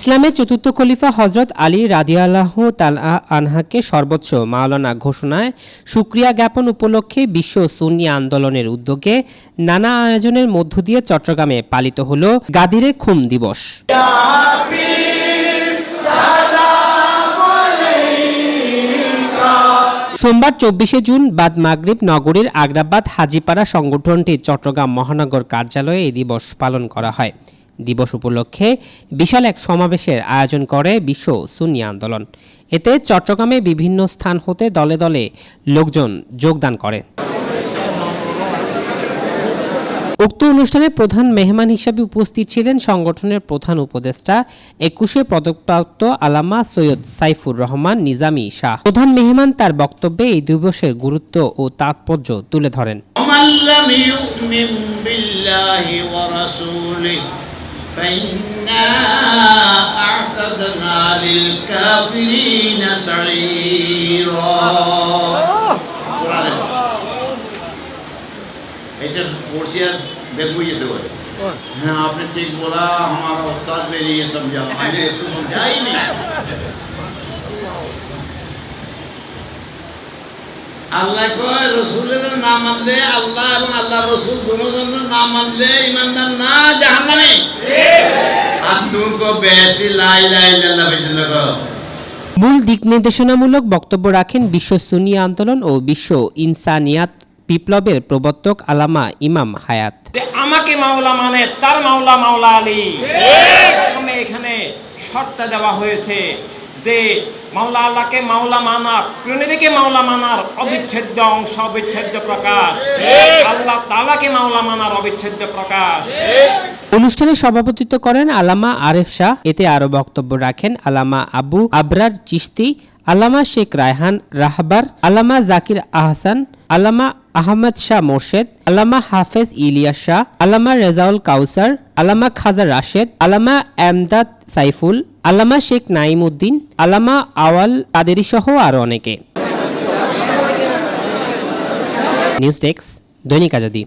ইসলামের চতুর্থ খলিফা হযরত আলী রাদিয়াল্লাহু তাআলা আনহাকে সর্বোচ্চ মাওলানা ঘোষণায় শুকরিয়া জ্ঞাপন উপলক্ষে বিশ্ব সুন্নি আন্দোলনের উদ্যোগে নানা আয়োজনের মধ্য দিয়ে চট্টগ্রামে পালিত হলো গাদিরে খুম দিবস। সোমবার ২৪শে জুন বাদ মাগরিব নগরীর আগ্রাবাদ হাজীপাড়া সংগঠনটির চট্টগ্রাম মহানগর কার্যালয়ে এই দিবস পালন করা হয়। দিবস উপলক্ষে বিশাল এক সমাবেশের আয়োজন করে বিশ্ব সুন্নি আন্দোলন। এতে চট্টগ্রামে বিভিন্ন স্থান হতে দলে দলে লোকজন যোগদান করে। উক্ত অনুষ্ঠানে প্রধান মেহমান হিসেবে উপস্থিত ছিলেন সংগঠনের প্রধান উপদেষ্টা ২১শে পদকপ্রাপ্ত আল্লামা সৈয়দ সাইফুর রহমান নিজামী শাহ। প্রধান মেহমান তার বক্তব্যে এই দিবসের গুরুত্ব ও তাৎপর্য তুলে ধরেন। हाँ, आपने ठीक बोला, हमारा उस्ताद मेरे ये समझा, मैंने तो समझा ही नहीं। আল্লাহ কয় রসুলের না মানলে আল্লাহ এবং আল্লাহ রসুল দুজনের না মানলে ইমানদার না জাহান্নামে। আর তুমকো বেতি লা ইলাহা ইল্লাল্লাহ বিল্লাহ। মূল দিক নির্দেশনামূলক বক্তব্য রাখেন বিশ্ব সুন্নি আন্দোলন ও বিশ্ব ইনসানিয়াত বিপ্লবের প্রবর্তক আল্লামা ইমাম হায়াত। আমাকে মাওলা মানে তার মাওলা মাওলা আলী। প্রথমে এখানে শর্ত দেওয়া হয়েছে যে মাওলা আল্লাহকে মাওলা মানা, প্রিয়নবীকে মাওলা মানার অবিচ্ছেদ্য অংশ, অবিচ্ছেদ্য প্রকাশ। আল্লাহ তাআলাকে মাওলা মানার অবিচ্ছেদ্য প্রকাশ। অনুষ্ঠানে সভাপতিত্ব করেন আল্লামা আরেফ শাহ। এতে আরো বক্তব্য রাখেন আল্লামা আবু আবরার চিশতি, আল্লামা শেখ রায়হান রাহবার, আল্লামা জাকির আহসান, আল্লামা আহমদ শাহ মোর্শেদ, আল্লামা হাফেজ ইলিয়াস শাহ, আল্লামা রেজাউল কাউসার, আল্লামা খাজা রাশেদ, আল্লামা এমদাদ সাইফুল, আল্লামা শেখ নাইম উদ্দিন, আল্লামা আওয়াল কাদেরী সহ আরো অনেকে। নিউজ ডেস্ক, দৈনিক আজাদী।